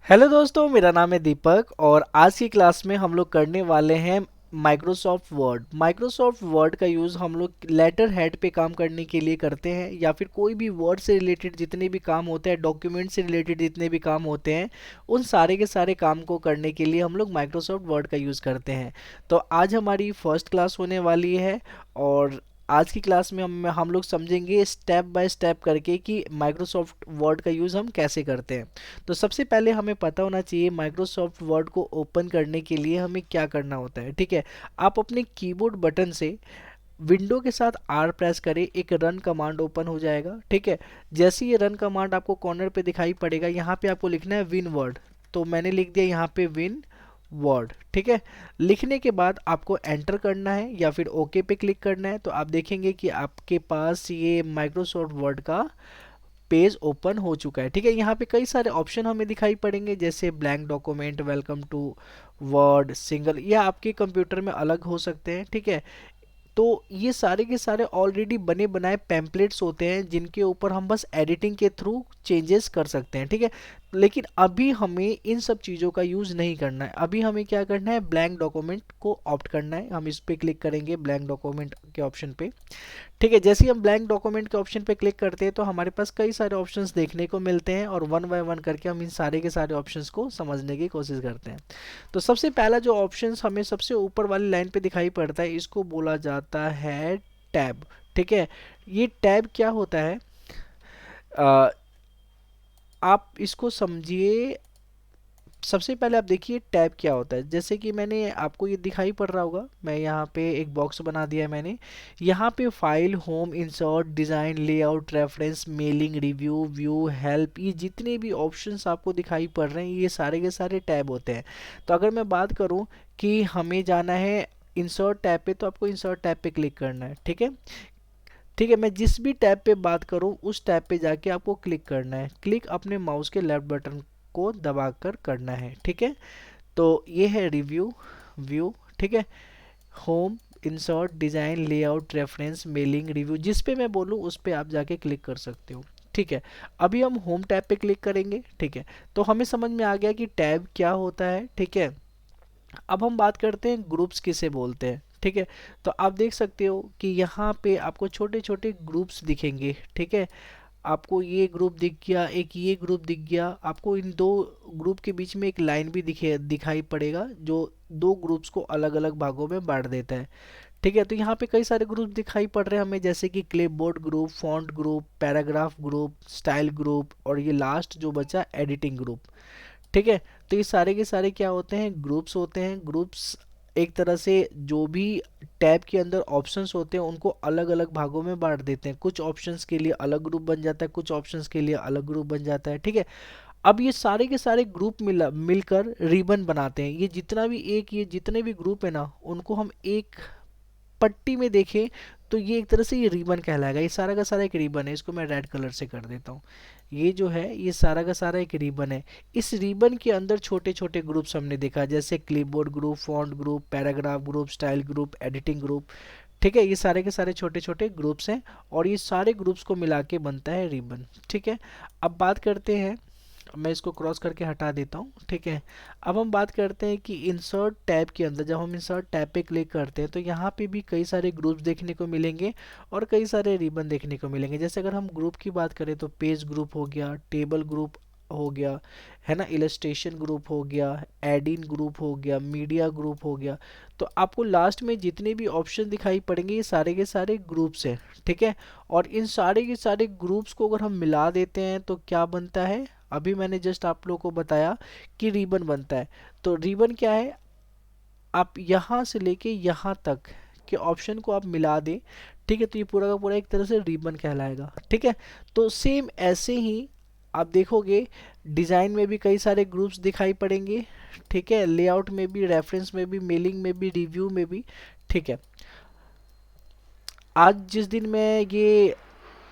Hello दोस्तों, मेरा नाम है दीपक और आज की क्लास में हम लोग करने वाले हैं माइक्रोसॉफ्ट वर्ड। माइक्रोसॉफ्ट वर्ड का यूज़ हम लोग लेटर हेड पे काम करने के लिए करते हैं, या फिर कोई भी वर्ड से रिलेटेड जितने भी काम होते हैं, डॉक्यूमेंट से रिलेटेड जितने भी काम होते हैं, उन सारे के सारे काम को करने के लिए हम लोग माइक्रोसॉफ्ट वर्ड का यूज़ करते हैं। तो आज हमारी फर्स्ट क्लास होने वाली है और आज की क्लास में हम लोग समझेंगे स्टेप बाय स्टेप करके कि माइक्रोसॉफ्ट वर्ड का यूज़ हम कैसे करते हैं। तो सबसे पहले हमें पता होना चाहिए माइक्रोसॉफ्ट वर्ड को ओपन करने के लिए हमें क्या करना होता है। ठीक है, आप अपने कीबोर्ड बटन से विंडो के साथ आर प्रेस करें, एक रन कमांड ओपन हो जाएगा। ठीक है, जैसे ये रन कमांड आपको कॉर्नर पे दिखाई पड़ेगा, यहाँ पे आपको लिखना है विन वर्ड। तो मैंने लिख दिया यहाँ पे विन वर्ड। ठीक है, लिखने के बाद आपको एंटर करना है या फिर ओके पे क्लिक करना है। तो आप देखेंगे कि आपके पास ये माइक्रोसॉफ्ट वर्ड का पेज ओपन हो चुका है। ठीक है, यहाँ पे कई सारे ऑप्शन हमें दिखाई पड़ेंगे, जैसे blank document, welcome to Word, single, या आपके कंप्यूटर में अलग हो सकते हैं। ठीक है, तो ये सारे के सारे ऑलरेडी बने बनाए पैम्पलेट्स होते हैं जिनके ऊपर हम बस एडिटिंग के थ्रू चेंजेस कर सकते हैं। ठीक है, लेकिन अभी हमें इन सब चीज़ों का यूज़ नहीं करना है। अभी हमें क्या करना है, ब्लैंक डॉक्यूमेंट को ऑप्ट करना है। हम इस पे क्लिक करेंगे ब्लैंक डॉक्यूमेंट के ऑप्शन पे। ठीक है, जैसे ही हम ब्लैंक डॉक्यूमेंट के ऑप्शन पे क्लिक करते हैं तो हमारे पास कई सारे ऑप्शंस देखने को मिलते हैं और वन बाय वन करके हम इन सारे के सारे ऑप्शंस को समझने की कोशिश करते हैं। तो सबसे पहला जो ऑप्शंस हमें सबसे ऊपर वाली लाइन पे दिखाई पड़ता है, इसको बोला जाता है टैब। ठीक है, ये टैब क्या होता है, अ, आप इसको समझिए। सबसे पहले आप देखिए टैब क्या होता है। जैसे कि मैंने आपको ये दिखाई पड़ रहा होगा, मैं यहाँ पे एक बॉक्स बना दिया है मैंने। यहाँ पे file, home, insert, design, layout, reference, mailing, review, view, help, ये जितने भी ऑप्शंस आपको दिखाई पड़ रहे हैं ये सारे के सारे टैब होते हैं। तो अगर मैं बात करूँ कि हमें जाना है इंसर्ट टैब पे, तो आपको इंसर्ट टैब पे क्लिक करना है। ठीक है, ठीक है, मैं जिस भी टैब पे बात करूँ उस टैब पे जाके आपको क्लिक करना है। क्लिक अपने माउस के लेफ्ट बटन को दबाकर करना है। ठीक है, तो ये है रिव्यू, व्यू, ठीक है, home, insert, design, layout, reference, mailing, review, जिस पे मैं बोलूँ उस पे आप जाके क्लिक कर सकते हो। ठीक है, अभी हम होम टैब पे क्लिक करेंगे। ठीक है, तो हमें समझ में आ गया कि टैब क्या होता है। ठीक है, अब हम बात करते हैं ग्रुप्स किसे बोलते हैं। ठीक है, तो आप देख सकते हो कि यहाँ पे आपको छोटे छोटे ग्रुप्स दिखेंगे। ठीक है, आपको ये ग्रुप दिख गया, एक ये ग्रुप दिख गया, आपको इन दो ग्रुप के बीच में एक लाइन भी दिखाई पड़ेगा जो दो ग्रुप्स को अलग अलग भागों में बांट देता है। ठीक है, तो यहाँ पे कई सारे ग्रुप दिखाई पड़ रहे हैं हमें, जैसे कि clipboard group, font group, paragraph group, style group, और ये लास्ट जो बचा एडिटिंग ग्रुप। ठीक है, तो ये सारे के सारे क्या होते हैं, ग्रुप्स होते हैं। ग्रुप्स एक तरह से जो भी टैब के अंदर ऑप्शंस होते हैं उनको अलग अलग भागों में बांट देते हैं। कुछ ऑप्शंस के लिए अलग ग्रुप बन जाता है, कुछ ऑप्शंस के लिए अलग ग्रुप बन जाता है। ठीक है, अब ये सारे के सारे ग्रुप मिलकर रिबन बनाते हैं। ये जितने भी ग्रुप है ना, उनको हम एक पट्टी में देखें तो ये एक तरह से ये रिबन कहलाएगा। ये सारा का सारा एक रिबन है, इसको मैं रेड कलर से कर देता हूँ। ये जो है ये सारा का सारा एक रिबन है। इस रिबन के अंदर छोटे छोटे ग्रुप्स हमने देखा, जैसे clipboard group, font group, paragraph group, style group, editing group. ठीक है, ये सारे के सारे छोटे छोटे ग्रुप्स हैं और ये सारे ग्रुप्स को मिला के बनता है रिबन। ठीक है, अब बात करते हैं, मैं इसको क्रॉस करके हटा देता हूँ। ठीक है, अब हम बात करते हैं कि इंसर्ट टैब के अंदर जब हम इंसर्ट टैब पे क्लिक करते हैं तो यहाँ पे भी कई सारे ग्रुप्स देखने को मिलेंगे और कई सारे रिबन देखने को मिलेंगे। जैसे अगर हम ग्रुप की बात करें तो पेज ग्रुप हो गया, टेबल ग्रुप हो गया, है ना, इलस्ट्रेशन ग्रुप हो गया, एड इन ग्रुप हो गया, मीडिया ग्रुप हो गया। तो आपको लास्ट में जितने भी ऑप्शन दिखाई पड़ेंगे ये सारे के सारे ग्रुप्स हैं। ठीक है, और इन सारे के सारे ग्रुप्स को अगर हम मिला देते हैं तो क्या बनता है, अभी मैंने जस्ट आप लोगों को बताया कि रिबन बनता है। तो रिबन क्या है, आप यहाँ से लेके यहाँ तक के ऑप्शन को आप मिला दें। ठीक है, तो ये पूरा का पूरा एक तरह से रिबन कहलाएगा। ठीक है, तो सेम ऐसे ही आप देखोगे डिज़ाइन में भी कई सारे ग्रुप्स दिखाई पड़ेंगे। ठीक है, लेआउट में भी, रेफरेंस में भी, मेलिंग में भी, रिव्यू में भी। ठीक है, आज जिस दिन मैं ये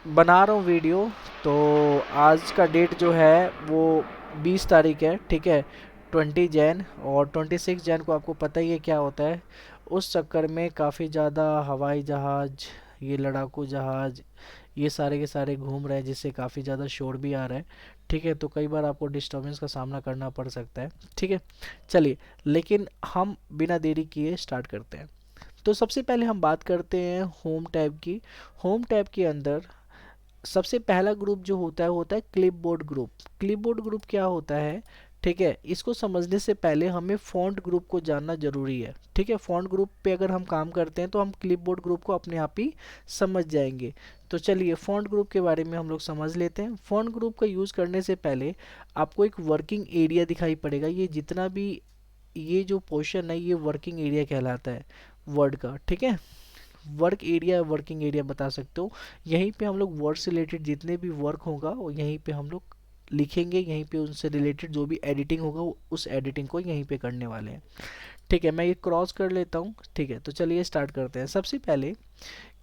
बना रहा हूँ वीडियो, तो आज का डेट जो है वो 20 तारीख है। ठीक है, 20 जैन, और 26 जैन को आपको पता ही है क्या होता है। उस चक्कर में काफ़ी ज़्यादा हवाई जहाज़, ये लड़ाकू जहाज़, ये सारे के सारे घूम रहे हैं जिससे काफ़ी ज़्यादा शोर भी आ रहा है। ठीक है, तो कई बार आपको डिस्टर्बेंस का सामना करना पड़ सकता है। ठीक है, चलिए, लेकिन हम बिना देरी किए स्टार्ट करते हैं। तो सबसे पहले हम बात करते हैं होम टैब की। होम टैब के अंदर सबसे पहला ग्रुप जो होता है वो होता है क्लिपबोर्ड ग्रुप। क्लिपबोर्ड ग्रुप क्या होता है? ठीक है, इसको समझने से पहले हमें फॉन्ट ग्रुप को जानना जरूरी है। ठीक है, फॉन्ट ग्रुप पे अगर हम काम करते हैं तो हम क्लिपबोर्ड ग्रुप को अपने आप ही समझ जाएंगे। तो चलिए फॉन्ट ग्रुप के बारे में हम लोग समझ लेते हैं। फॉन्ट ग्रुप का यूज़ करने से पहले आपको एक वर्किंग एरिया दिखाई पड़ेगा। ये जितना भी ये जो पोर्शन है ये वर्किंग एरिया कहलाता है वर्ड का। ठीक है, वर्क एरिया, वर्किंग एरिया बता सकते हो। यहीं पे हम लोग वर्ड से रिलेटेड जितने भी वर्क होगा वो यहीं पे हम लोग लिखेंगे, यहीं पे उनसे रिलेटेड जो भी एडिटिंग होगा उस एडिटिंग को यहीं पे करने वाले हैं। ठीक है, मैं ये क्रॉस कर लेता हूँ। ठीक है, तो चलिए स्टार्ट करते हैं। सबसे पहले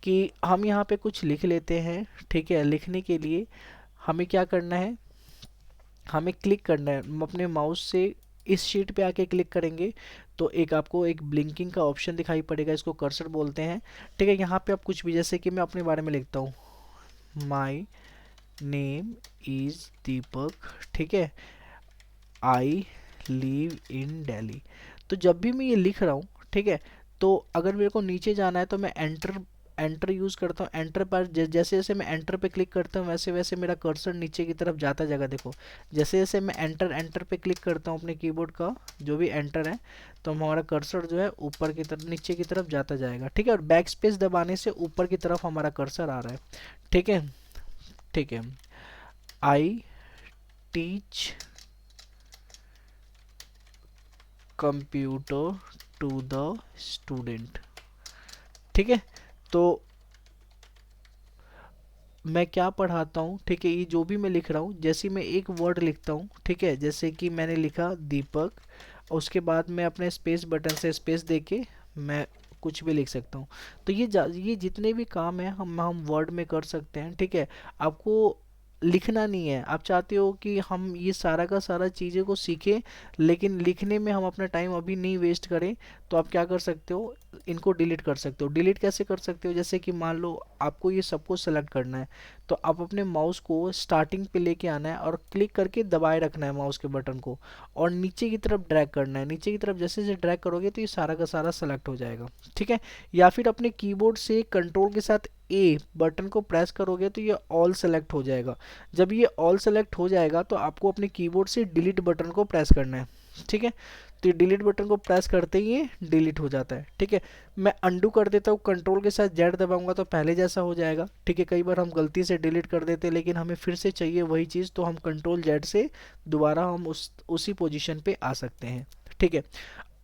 कि हम यहाँ पे कुछ लिख लेते हैं। ठीक है, लिखने के लिए हमें क्या करना है, हमें क्लिक करना है। हम अपने माउस से इस शीट पे आके क्लिक करेंगे तो एक आपको एक ब्लिंकिंग का ऑप्शन दिखाई पड़ेगा, इसको कर्सर बोलते हैं। ठीक है, यहाँ पे आप कुछ भी, जैसे कि मैं अपने बारे में लिखता हूँ, माई नेम इज़ दीपक। ठीक है, आई लिव इन दिल्ली। तो जब भी मैं ये लिख रहा हूँ, ठीक है, तो अगर मेरे को नीचे जाना है तो मैं एंटर एंटर यूज़ करता हूँ। एंटर पर जैसे जैसे मैं एंटर पे क्लिक करता हूँ वैसे वैसे मेरा कर्सर नीचे की तरफ जाता जाएगा। देखो, जैसे जैसे मैं एंटर एंटर पे क्लिक करता हूँ अपने कीबोर्ड का जो भी एंटर है, तो हमारा कर्सर जो है ऊपर की तरफ, नीचे की तरफ जाता जाएगा। ठीक है, और बैक स्पेस दबाने से ऊपर की तरफ हमारा कर्सर आ रहा है। ठीक है, ठीक है, I teach computer to the student. ठीक है, तो मैं क्या पढ़ाता हूँ। ठीक है, ये जो भी मैं लिख रहा हूँ, जैसे मैं एक वर्ड लिखता हूँ, ठीक है, जैसे कि मैंने लिखा दीपक, उसके बाद मैं अपने स्पेस बटन से स्पेस दे के मैं कुछ भी लिख सकता हूँ। तो ये जितने भी काम है हम वर्ड में कर सकते हैं। ठीक है, आपको लिखना नहीं है। आप चाहते हो कि हम ये सारा का सारा चीज़ें को सीखें लेकिन लिखने में हम अपना टाइम अभी नहीं वेस्ट करें, तो आप क्या कर सकते हो, इनको डिलीट कर सकते हो। डिलीट कैसे कर सकते हो, जैसे कि मान लो आपको ये सबको सेलेक्ट करना है, तो आप अपने माउस को स्टार्टिंग पे लेके आना है और क्लिक करके दबाए रखना है माउस के बटन को, और नीचे की तरफ ड्रैग करना है। नीचे की तरफ जैसे जैसे ड्रैग करोगे तो ये सारा का सारा सेलेक्ट हो जाएगा। ठीक है, या फिर अपने कीबोर्ड से कंट्रोल के साथ ए बटन को प्रेस करोगे तो ये ऑल सेलेक्ट हो जाएगा। जब ये ऑल सेलेक्ट हो जाएगा तो आपको अपने कीबोर्ड से डिलीट बटन को प्रेस करना है। ठीक है, तो ये डिलीट बटन को प्रेस करते ही ये डिलीट हो जाता है। ठीक है, मैं अंडू कर देता हूँ, कंट्रोल के साथ जेड दबाऊंगा तो पहले जैसा हो जाएगा। ठीक है, कई बार हम गलती से डिलीट कर देते हैं लेकिन हमें फिर से चाहिए वही चीज़, तो हम कंट्रोल जेड से दोबारा हम उसी पोजीशन पे आ सकते हैं। ठीक है,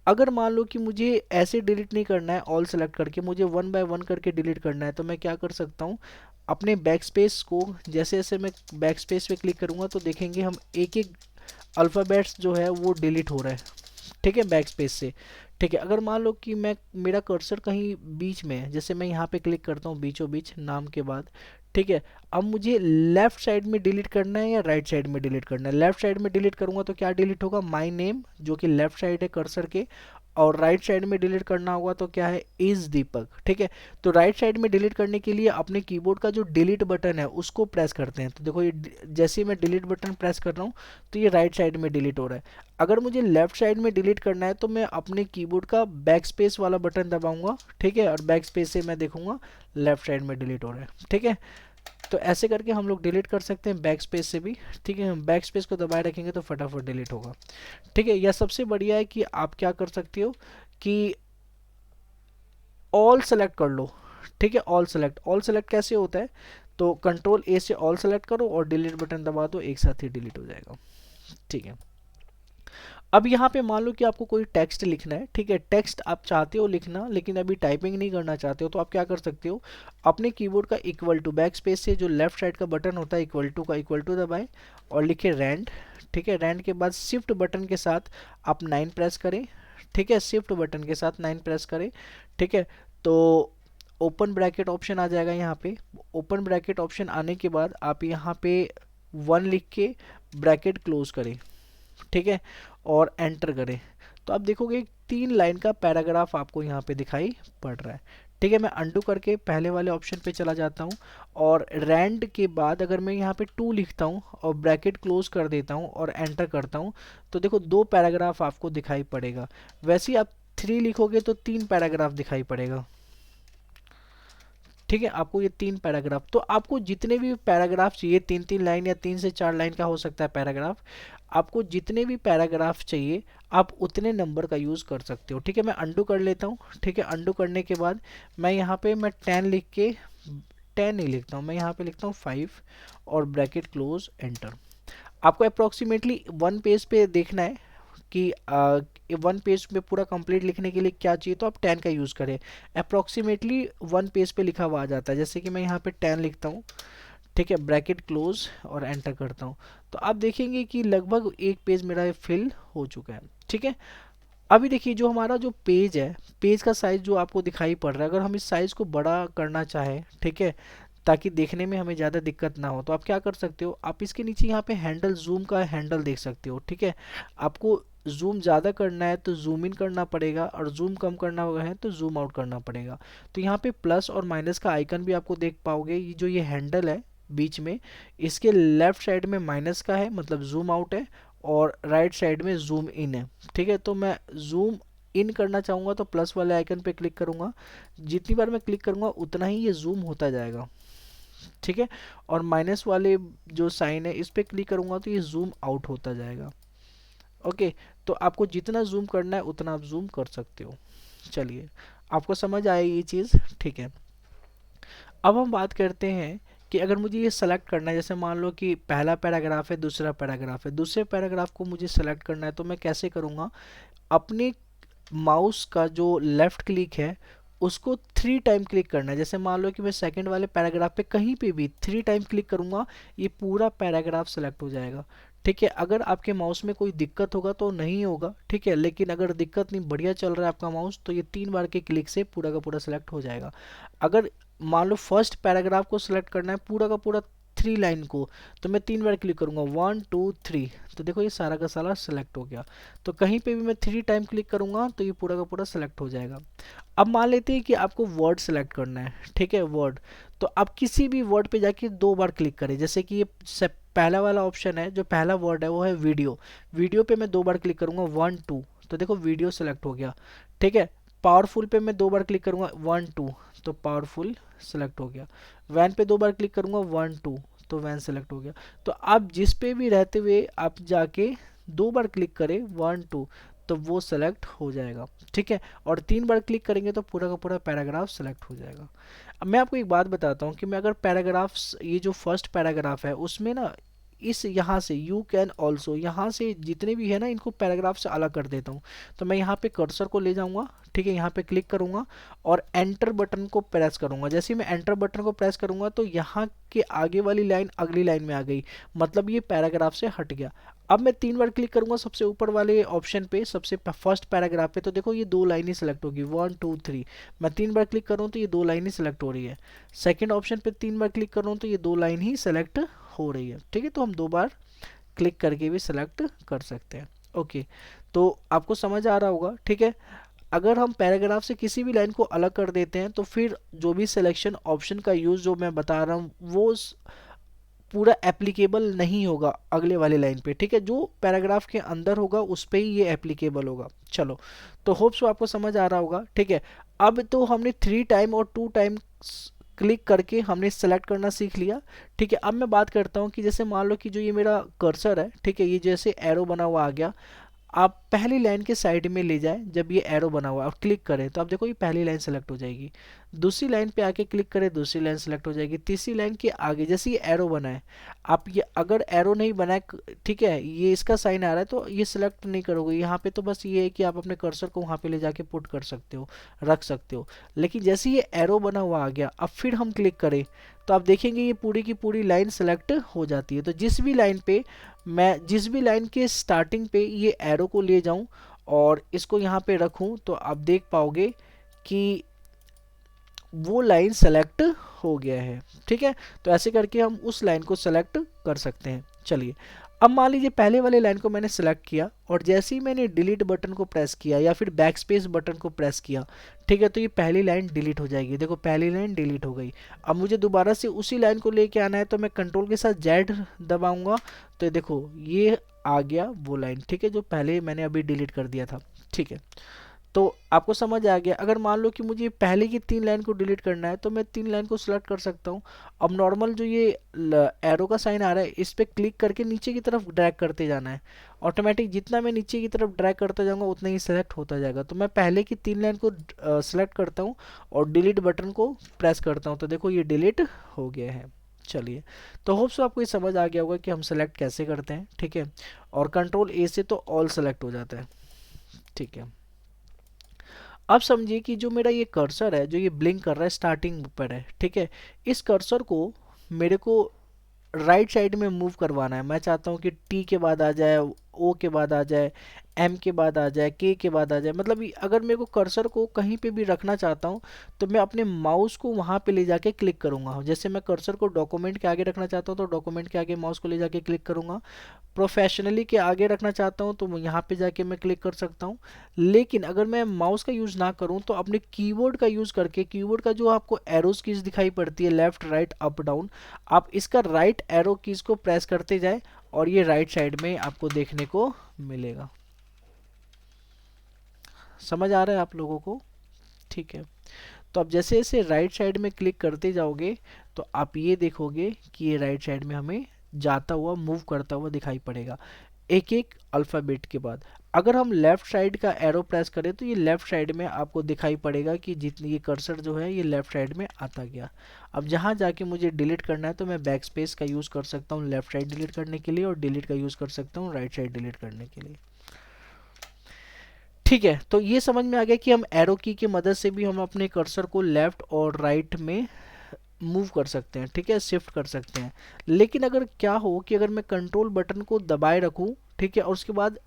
अगर मान लो कि मुझे ऐसे डिलीट नहीं करना है ऑल सेलेक्ट करके, मुझे वन बाय वन करके डिलीट करना है, तो मैं क्या कर सकता हूँ, अपने बैक स्पेस को जैसे जैसे मैं बैक स्पेस पे क्लिक करूँगा तो देखेंगे हम एक एक अल्फ़ाबेट्स जो है वो डिलीट हो रहा है। ठीक है, बैक स्पेस से। ठीक है, अगर मान लो कि मैं मेरा कर्सर कहीं बीच में है, जैसे मैं यहाँ पे क्लिक करता हूँ बीचों बीच नाम के बाद। ठीक है, अब मुझे लेफ्ट साइड में डिलीट करना है या राइट साइड में डिलीट करना है। लेफ्ट साइड में डिलीट करूँगा तो क्या डिलीट होगा, माय नेम जो कि लेफ्ट साइड है कर्सर के, और राइट साइड में डिलीट करना होगा तो क्या है, इज दीपक। ठीक है, तो राइट साइड में डिलीट करने के लिए अपने कीबोर्ड का जो डिलीट बटन है उसको प्रेस करते हैं। तो देखो ये जैसे ही मैं डिलीट बटन प्रेस कर रहा हूँ तो ये राइट साइड में डिलीट हो रहा है। अगर मुझे लेफ्ट साइड में डिलीट करना है तो मैं अपने कीबोर्ड का बैक स्पेस वाला बटन दबाऊंगा। ठीक है, और बैक स्पेस से मैं देखूंगा लेफ्ट साइड में डिलीट हो रहा है। ठीक है, तो ऐसे करके हम लोग डिलीट कर सकते हैं बैक स्पेस से भी। ठीक है, हम बैक स्पेस को दबाए रखेंगे तो फटाफट डिलीट होगा। ठीक है, यह सबसे बढ़िया है कि आप क्या कर सकते हो कि ऑल सेलेक्ट कर लो। ठीक है, ऑल सेलेक्ट कैसे होता है, तो कंट्रोल ए से ऑल सेलेक्ट करो और डिलीट बटन दबा दो, एक साथ ही डिलीट हो जाएगा। ठीक है, अब यहाँ पे मान लो कि आपको कोई टेक्स्ट लिखना है। ठीक है, टेक्स्ट आप चाहते हो लिखना लेकिन अभी टाइपिंग नहीं करना चाहते हो, तो आप क्या कर सकते हो, अपने कीबोर्ड का इक्वल टू बैक स्पेस से जो लेफ्ट साइड का बटन होता है इक्वल टू का इक्वल टू दबाएं और लिखे रैंड। ठीक है, रैंड के बाद शिफ्ट बटन के साथ आप 9 प्रेस करें। ठीक है, शिफ्ट बटन के साथ 9 प्रेस करें। ठीक है, तो ओपन ब्रैकेट ऑप्शन आ जाएगा यहाँ पे। ओपन ब्रैकेट ऑप्शन आने के बाद आप यहाँ पे 1 लिख के ब्रैकेट क्लोज करें। ठीक है, और एंटर करें तो आप देखोगे 3 लाइन का पैराग्राफ आपको यहाँ पे दिखाई पड़ रहा है। ठीक है, मैं अंडू करके पहले वाले ऑप्शन पे चला जाता हूँ और रैंड के बाद अगर मैं यहाँ पे 2 लिखता हूँ और ब्रैकेट क्लोज कर देता हूँ और एंटर करता हूँ तो देखो 2 पैराग्राफ आपको दिखाई पड़ेगा। वैसे ही आप 3 लिखोगे तो 3 पैराग्राफ दिखाई पड़ेगा। ठीक है, आपको ये 3 पैराग्राफ, तो आपको जितने भी पैराग्राफ चाहिए, 3-3 लाइन या 3 से 4 लाइन का हो सकता है पैराग्राफ, आपको जितने भी पैराग्राफ चाहिए आप उतने नंबर का यूज़ कर सकते हो। ठीक है, मैं अंडू कर लेता हूँ। ठीक है, अंडू करने के बाद मैं यहाँ पे मैं 10 लिख के 10 नहीं लिखता हूँ, मैं यहाँ पे लिखता हूँ 5 और ब्रैकेट क्लोज एंटर। आपको अप्रोक्सीमेटली 1 पेज पे देखना है कि 1 पेज में पूरा कंप्लीट लिखने के लिए क्या चाहिए, तो आप 10 का यूज़ करें। अप्रोक्सीमेटली 1 पेज पे लिखा हुआ आ जाता है, जैसे कि मैं यहाँ पे 10 लिखता हूँ। ठीक है, ब्रैकेट क्लोज और एंटर करता हूँ तो आप देखेंगे कि लगभग एक पेज मेरा फिल हो चुका है। ठीक है, अभी देखिए जो हमारा जो पेज है, पेज का साइज जो आपको दिखाई पड़ रहा है, अगर हम इस साइज को बड़ा करना चाहें, ठीक है, ताकि देखने में हमें ज़्यादा दिक्कत ना हो, तो आप क्या कर सकते हो, आप इसके नीचे यहाँ पे हैंडल, जूम का हैंडल देख सकते हो। ठीक है, आपको जूम ज़्यादा करना है तो जूम इन करना पड़ेगा और जूम कम करना है तो जूम आउट करना पड़ेगा। तो यहाँ पे प्लस और माइनस का आइकन भी आपको देख पाओगे। ये जो ये हैंडल है बीच में, इसके लेफ्ट साइड में माइनस का है, मतलब जूम आउट है, और राइट साइड में जूम इन है। ठीक है, तो मैं जूम इन करना चाहूँगा तो प्लस वाले आइकन पे क्लिक करूँगा। जितनी बार मैं क्लिक करूँगा उतना ही ये जूम होता जाएगा। ठीक है, और माइनस वाले जो साइन है इस पे क्लिक करूँगा तो ये जूम आउट होता जाएगा। ओके, तो आपको जितना जूम करना है उतना आप जूम कर सकते हो। चलिए, आपको समझ आए ये चीज़। ठीक है, अब हम बात करते हैं कि अगर मुझे ये सेलेक्ट करना है, जैसे मान लो कि पहला पैराग्राफ है, दूसरा पैराग्राफ है, दूसरे पैराग्राफ को मुझे सेलेक्ट करना है तो मैं कैसे करूँगा, अपने माउस का जो लेफ्ट क्लिक है उसको 3 टाइम क्लिक करना है। जैसे मान लो कि मैं सेकंड वाले पैराग्राफ पे कहीं पे भी 3 टाइम क्लिक करूंगा, ये पूरा पैराग्राफ सेलेक्ट हो जाएगा। ठीक है, अगर आपके माउस में कोई दिक्कत होगा तो नहीं होगा। ठीक है, लेकिन अगर दिक्कत नहीं, बढ़िया चल रहा है आपका माउस, तो ये 3 बार के क्लिक से पूरा का पूरा सेलेक्ट हो जाएगा। अगर मान लो फर्स्ट पैराग्राफ को सिलेक्ट करना है पूरा का पूरा 3 लाइन को, तो मैं 3 बार क्लिक करूंगा, 1 2 3, तो देखो ये सारा का सारा सेलेक्ट हो गया। तो कहीं पे भी मैं 3 टाइम क्लिक करूंगा तो ये पूरा का पूरा सेलेक्ट हो जाएगा। अब मान लेते हैं कि आपको वर्ड सेलेक्ट करना है। ठीक है, वर्ड, तो आप किसी भी वर्ड पे जाके 2 बार क्लिक करें। जैसे कि ये पहला वाला ऑप्शन है, जो पहला वर्ड है वो है वीडियो। वीडियो पे मैं 2 बार क्लिक करूंगा, 1 2, तो देखो वीडियो सेलेक्ट हो गया। ठीक है, पावरफुल पे मैं 2 बार क्लिक करूंगा, 1 2, तो पावरफुल सेलेक्ट हो गया। वैन पे 2 बार क्लिक करूंगा, 1 2, तो वैन सेलेक्ट हो गया। तो आप जिस पे भी रहते हुए आप जाके 2 बार क्लिक करें, 1 2, तो वो सेलेक्ट हो जाएगा। ठीक है, और 3 बार क्लिक करेंगे तो पूरा का पूरा पैराग्राफ सेलेक्ट हो जाएगा। अब मैं आपको एक बात बताता हूँ कि मैं अगर पैराग्राफ्स, ये जो फर्स्ट पैराग्राफ है उसमें ना, इस यहाँ से यू कैन ऑल्सो, यहाँ से जितने भी है ना इनको पैराग्राफ से अलग कर देता हूँ। तो मैं यहाँ पे कर्सर को ले जाऊँगा। ठीक है, यहाँ पे क्लिक करूँगा और एंटर बटन को प्रेस करूँगा। जैसे ही मैं एंटर बटन को प्रेस करूँगा तो यहाँ के आगे वाली लाइन अगली लाइन में आ गई, मतलब ये पैराग्राफ से हट गया। अब मैं 3 बार क्लिक करूंगा सबसे ऊपर वाले ऑप्शन पे, सबसे फर्स्ट पैराग्राफ पे, तो देखो ये 2 लाइन ही सिलेक्ट होगी, 1 2 3। मैं 3 बार क्लिक करूँ तो ये 2 लाइन ही सिलेक्ट हो रही है। सेकंड ऑप्शन पे 3 बार क्लिक करूँ तो ये 2 लाइन ही सेलेक्ट हो रही है। ठीक है, तो हम 2 बार क्लिक करके भी सिलेक्ट कर सकते हैं। ओके, तो आपको समझ आ रहा होगा। ठीक है, अगर हम पैराग्राफ से किसी भी लाइन को अलग कर देते हैं तो फिर जो भी सिलेक्शन ऑप्शन का यूज़ जो मैं बता रहा हूँ वो पूरा एप्लीकेबल नहीं होगा अगले वाले लाइन पे। ठीक है, जो पैराग्राफ के अंदर होगा उस पे ही ये एप्लीकेबल होगा। चलो, तो होप्स आपको समझ आ रहा होगा। ठीक है, अब तो हमने 3 टाइम और 2 टाइम क्लिक करके हमने सेलेक्ट करना सीख लिया। ठीक है, अब मैं बात करता हूँ कि जैसे मान लो कि जो ये मेरा कर्सर है, ठीक है, ये जैसे एरो बना हुआ आ गया, आप पहली लाइन के साइड में ले जाएं, जब ये एरो बना हुआ है आप क्लिक करें तो आप देखो ये पहली लाइन सेलेक्ट हो जाएगी। दूसरी लाइन पे आके क्लिक करें, दूसरी लाइन सेलेक्ट हो जाएगी। तीसरी लाइन के आगे जैसे ये एरो बना है, आप ये अगर एरो नहीं बना है, ठीक है, ये इसका साइन आ रहा है तो ये सिलेक्ट नहीं करोगे यहाँ पे, तो बस ये है कि आप अपने कर्सर को वहाँ पे ले जाके पुट कर सकते हो, रख सकते हो। लेकिन जैसे ये एरो बना हुआ आ गया, अब फिर हम क्लिक करें तो आप देखेंगे ये पूरी की पूरी लाइन सेलेक्ट हो जाती है। तो जिस भी लाइन पे मैं, जिस भी लाइन के स्टार्टिंग पे ये एरो को ले जाऊं और इसको यहाँ पे रखूं तो आप देख पाओगे कि वो लाइन सेलेक्ट हो गया है। ठीक है, तो ऐसे करके हम उस लाइन को सेलेक्ट कर सकते हैं। चलिए, अब मान लीजिए पहले वाले लाइन को मैंने सेलेक्ट किया और जैसे ही मैंने डिलीट बटन को प्रेस किया या फिर बैक स्पेस बटन को प्रेस किया, ठीक है, तो ये पहली लाइन डिलीट हो जाएगी। देखो पहली लाइन डिलीट हो गई। अब मुझे दोबारा से उसी लाइन को लेके आना है तो मैं कंट्रोल के साथ जेड दबाऊंगा, तो देखो ये आ गया वो लाइन, ठीक है, जो पहले मैंने अभी डिलीट कर दिया था। ठीक है, तो आपको समझ आ गया। अगर मान लो कि मुझे पहले की 3 लाइन को डिलीट करना है तो मैं 3 लाइन को सिलेक्ट कर सकता हूँ। अब नॉर्मल जो ये एरो का साइन आ रहा है इस पर क्लिक करके नीचे की तरफ ड्रैग करते जाना है। ऑटोमेटिक जितना मैं नीचे की तरफ ड्रैग करता जाऊंगा उतना ही सिलेक्ट होता जाएगा। तो मैं पहले की 3 लाइन को सिलेक्ट करता हूँ और डिलीट बटन को प्रेस करता हूँ, तो देखो ये डिलीट हो गया है। चलिए, तो होप सो आपको ये समझ आ गया होगा कि हम सेलेक्ट कैसे करते हैं। ठीक है, और कंट्रोल ए से तो ऑल सेलेक्ट हो जाता है। ठीक है, अब समझिए कि जो मेरा ये कर्सर है जो ये ब्लिंक कर रहा है स्टार्टिंग पर है, ठीक है, इस कर्सर को मेरे को राइट साइड में मूव करवाना है। मैं चाहता हूँ कि टी के बाद आ जाए, ओ के बाद आ जाए, एम के बाद आ जाए, के बाद आ जाए। मतलब अगर मेरे को कर्सर को कहीं पे भी रखना चाहता हूँ तो मैं अपने माउस को वहाँ पे ले जाके क्लिक करूँगा। जैसे मैं कर्सर को डॉक्यूमेंट के आगे रखना चाहता हूँ तो डॉक्यूमेंट के आगे माउस को ले जाके क्लिक करूँगा। प्रोफेशनली के आगे रखना चाहता हूँ तो यहाँ पे जाके मैं क्लिक कर सकता हूँ। लेकिन अगर मैं माउस का यूज़ ना करूँ तो अपने कीबोर्ड का यूज़ करके, कीबोर्ड का जो आपको एरोस कीज दिखाई पड़ती है लेफ्ट राइट अप डाउन, आप इसका राइट एरो कीज को प्रेस करते जाए और ये राइट साइड में आपको देखने को मिलेगा। समझ आ रहा है आप लोगों को? ठीक है, तो अब जैसे जैसे राइट साइड में क्लिक करते जाओगे तो आप ये देखोगे कि ये राइट साइड में हमें जाता हुआ मूव करता हुआ दिखाई पड़ेगा एक एक अल्फ़ाबेट के बाद। अगर हम लेफ़्ट साइड का एरो प्रेस करें तो ये लेफ़्ट साइड में आपको दिखाई पड़ेगा कि जितनी ये कर्सर जो है ये लेफ़्ट साइड में आता गया। अब जहाँ जाके मुझे डिलीट करना है तो मैं बैक स्पेस का यूज़ कर सकता हूँ लेफ़्ट साइड डिलीट करने के लिए और डिलीट का यूज़ कर सकता हूँ राइट साइड डिलीट करने के लिए। ठीक है, तो ये समझ में आ गया कि हम एरो की मदद से भी हम अपने कर्सर को लेफ़्ट और राइट में मूव कर सकते हैं। ठीक है, शिफ्ट कर सकते हैं। लेकिन अगर क्या हो कि अगर मैं कंट्रोल बटन को दबाए रखूं, ठीक है, और उसके बाद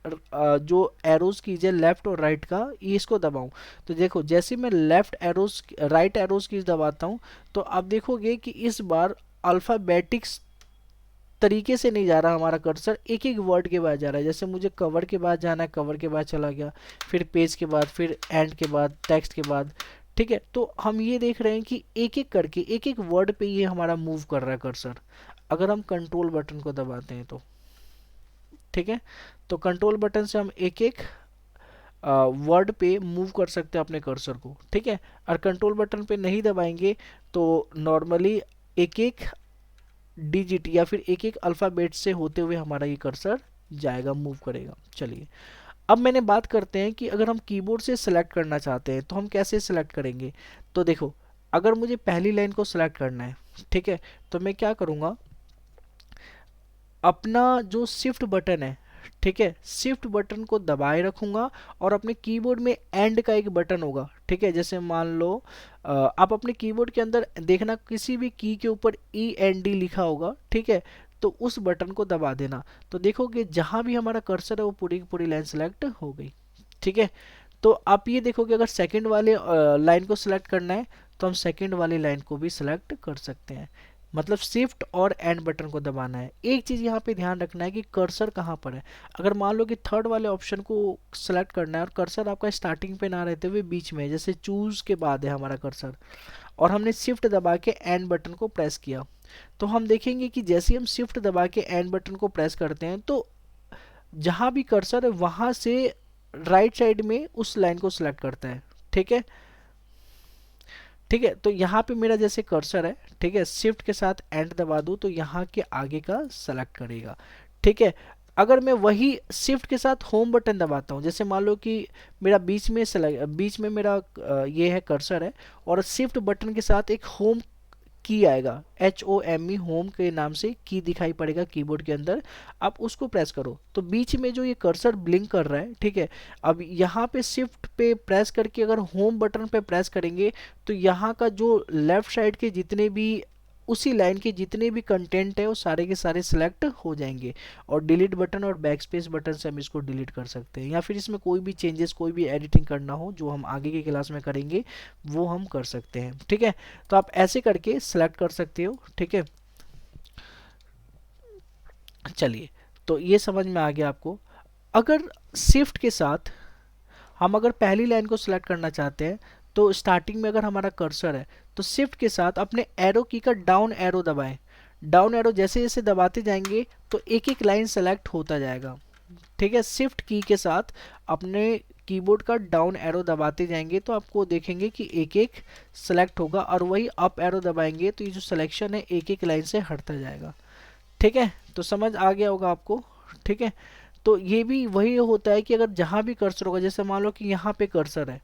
जो एरोज कीज है लेफ्ट और राइट का ये इसको दबाऊं, तो देखो जैसे मैं left arrows right arrows keys दबाता हूं तो आप देखोगे कि इस बार अल्फ़ाबेटिक्स तरीके से नहीं जा रहा हमारा कर्सर, एक एक वर्ड के बाद जा रहा है। जैसे मुझे कवर के बाद जाना है, कवर के बाद चला गया, फिर पेज के बाद, फिर एंड के बाद, टेक्स्ट के बाद। ठीक है, तो हम ये देख रहे हैं कि एक एक करके एक एक वर्ड पे ये हमारा मूव कर रहा है कर्सर, अगर हम कंट्रोल बटन को दबाते हैं तो। ठीक है, तो कंट्रोल बटन से हम एक एक वर्ड पे मूव कर सकते हैं अपने कर्सर को। ठीक है, और कंट्रोल बटन पे नहीं दबाएंगे तो नॉर्मली एक एक डिजिट या फिर एक एक अल्फ़ाबेट से होते हुए हमारा ये कर्सर जाएगा, मूव करेगा। चलिए, अब मैंने बात करते हैं कि अगर हम कीबोर्ड से सिलेक्ट करना चाहते हैं तो हम कैसे सिलेक्ट करेंगे। तो देखो, अगर मुझे पहली लाइन को सिलेक्ट करना है, ठीक है, तो मैं क्या करूँगा, अपना जो शिफ्ट बटन है, ठीक है, शिफ्ट बटन को दबाए रखूंगा और अपने कीबोर्ड में एंड का एक बटन होगा। ठीक है, जैसे मान लो आप अपने कीबोर्ड के अंदर देखना किसी भी की के ऊपर END लिखा होगा, ठीक है, तो उस बटन को दबा देना, तो देखोगे जहां भी हमारा कर्सर है वो पूरी की पूरी लाइन सेलेक्ट हो गई। ठीक है, तो आप ये देखोगे अगर सेकंड वाले लाइन को सिलेक्ट करना है तो हम सेकंड वाली लाइन को भी सिलेक्ट कर सकते हैं। मतलब शिफ्ट और एंड बटन को दबाना है। एक चीज़ यहाँ पे ध्यान रखना है कि कर्सर कहाँ पर है। अगर मान लो कि थर्ड वाले ऑप्शन को सेलेक्ट करना है और कर्सर आपका स्टार्टिंग पे ना रहते हुए बीच में, जैसे चूज के बाद है हमारा कर्सर और हमने शिफ्ट दबा के एंड बटन को प्रेस किया, तो हम देखेंगे कि जैसे हम शिफ्ट दबा के एंड बटन को प्रेस करते हैं तो जहाँ भी कर्सर है वहाँ से राइट साइड में उस लाइन को सिलेक्ट करता है। ठीक है, ठीक है, तो यहाँ पे मेरा जैसे कर्सर है, ठीक है, शिफ्ट के साथ एंड दबा दूँ तो यहाँ के आगे का सेलेक्ट करेगा। ठीक है, अगर मैं वही शिफ्ट के साथ होम बटन दबाता हूँ, जैसे मान लो कि मेरा बीच में मेरा ये है कर्सर है और शिफ्ट बटन के साथ एक होम की आएगा, HOME होम के नाम से की दिखाई पड़ेगा कीबोर्ड के अंदर, आप उसको प्रेस करो तो बीच में जो ये कर्सर ब्लिंक कर रहा है, ठीक है, अब यहाँ पे शिफ्ट पे प्रेस करके अगर होम बटन पे प्रेस करेंगे तो यहाँ का जो लेफ्ट साइड के जितने भी उसी लाइन के जितने भी कंटेंट है वो सारे के सारे सिलेक्ट हो जाएंगे और डिलीट बटन और बैक स्पेस बटन से हम इसको डिलीट कर सकते हैं या फिर इसमें कोई भी चेंजेस कोई भी एडिटिंग करना हो जो हम आगे की क्लास में करेंगे वो हम कर सकते हैं। ठीक है, तो आप ऐसे करके सिलेक्ट कर सकते हो। ठीक है, चलिए, तो ये समझ में आ गया आपको। अगर शिफ्ट के साथ हम अगर पहली लाइन को सिलेक्ट करना चाहते हैं, तो स्टार्टिंग में अगर हमारा कर्सर है तो शिफ्ट के साथ अपने एरो की का डाउन एरो दबाएं। डाउन एरो जैसे जैसे दबाते जाएंगे तो एक एक लाइन सेलेक्ट होता जाएगा। ठीक है, शिफ्ट की के साथ अपने कीबोर्ड का डाउन एरो दबाते जाएंगे तो आपको देखेंगे कि एक एक सेलेक्ट होगा, और वही अप एरो दबाएंगे तो ये जो सिलेक्शन है एक एक लाइन से हटता जाएगा। ठीक है, तो समझ आ गया होगा आपको। ठीक है, तो ये भी वही होता है कि अगर जहाँ भी कर्सर होगा, जैसे मान लो कि यहाँ पे कर्सर है,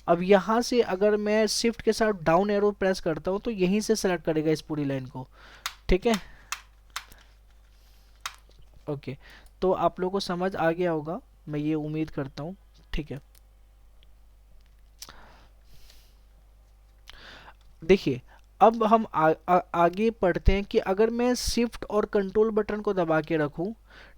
अब यहाँ से अगर मैं शिफ्ट के साथ डाउन एरो प्रेस करता हूँ तो यहीं से सेलेक्ट करेगा इस पूरी लाइन को। ठीक है, ओके, तो आप लोगों को समझ आ गया होगा, मैं ये उम्मीद करता हूँ। ठीक है, देखिए अब हम आगे पढ़ते हैं कि अगर मैं शिफ्ट और कंट्रोल बटन को दबा के रखूं,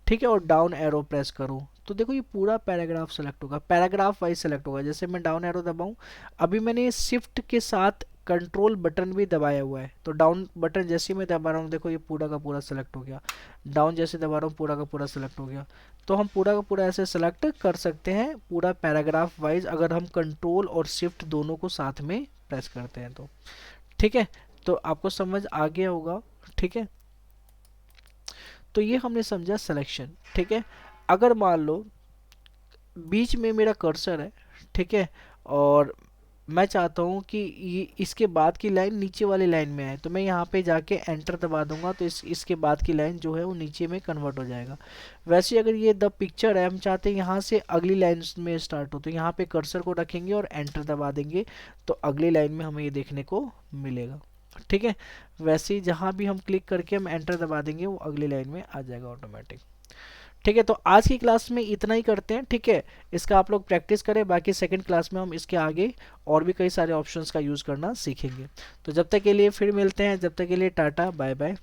ठीक है, और डाउन एरो प्रेस करूं, तो देखो ये पूरा पैराग्राफ सेलेक्ट होगा, पैराग्राफ वाइज सेलेक्ट होगा। जैसे मैं डाउन एरो दबाऊं, अभी मैंने शिफ्ट के साथ कंट्रोल बटन भी दबाया हुआ है, तो डाउन बटन जैसे ही मैं दबा रहा हूँ देखो ये पूरा का पूरा सेलेक्ट हो गया। डाउन जैसे दबा रहा हूँ पूरा का पूरा सेलेक्ट हो गया। तो हम पूरा का पूरा ऐसे सेलेक्ट कर सकते हैं पूरा पैराग्राफ वाइज, अगर हम कंट्रोल और शिफ्ट दोनों को साथ में प्रेस करते हैं तो। ठीक है, तो आपको समझ आ गया होगा। ठीक है, तो ये हमने समझा सिलेक्शन। ठीक है, अगर मान लो बीच में मेरा कर्सर है, ठीक है, और मैं चाहता हूँ कि ये इसके बाद की लाइन नीचे वाली लाइन में है, तो मैं यहाँ पे जाके एंटर दबा दूंगा तो इसके बाद की लाइन जो है वो नीचे में कन्वर्ट हो जाएगा। वैसे अगर ये द पिक्चर है, हम चाहते हैं यहाँ से अगली लाइन में स्टार्ट हो, तो यहाँ पे कर्सर को रखेंगे और एंटर दबा देंगे तो अगली लाइन में हमें ये देखने को मिलेगा। ठीक है, वैसे ही जहाँ भी हम क्लिक करके हम एंटर दबा देंगे वो अगली लाइन में आ जाएगा ऑटोमेटिक। ठीक है, तो आज की क्लास में इतना ही करते हैं। ठीक है, इसका आप लोग प्रैक्टिस करें, बाकी सेकंड क्लास में हम इसके आगे और भी कई सारे ऑप्शंस का यूज़ करना सीखेंगे। तो जब तक के लिए फिर मिलते हैं, जब तक के लिए टाटा बाय बाय।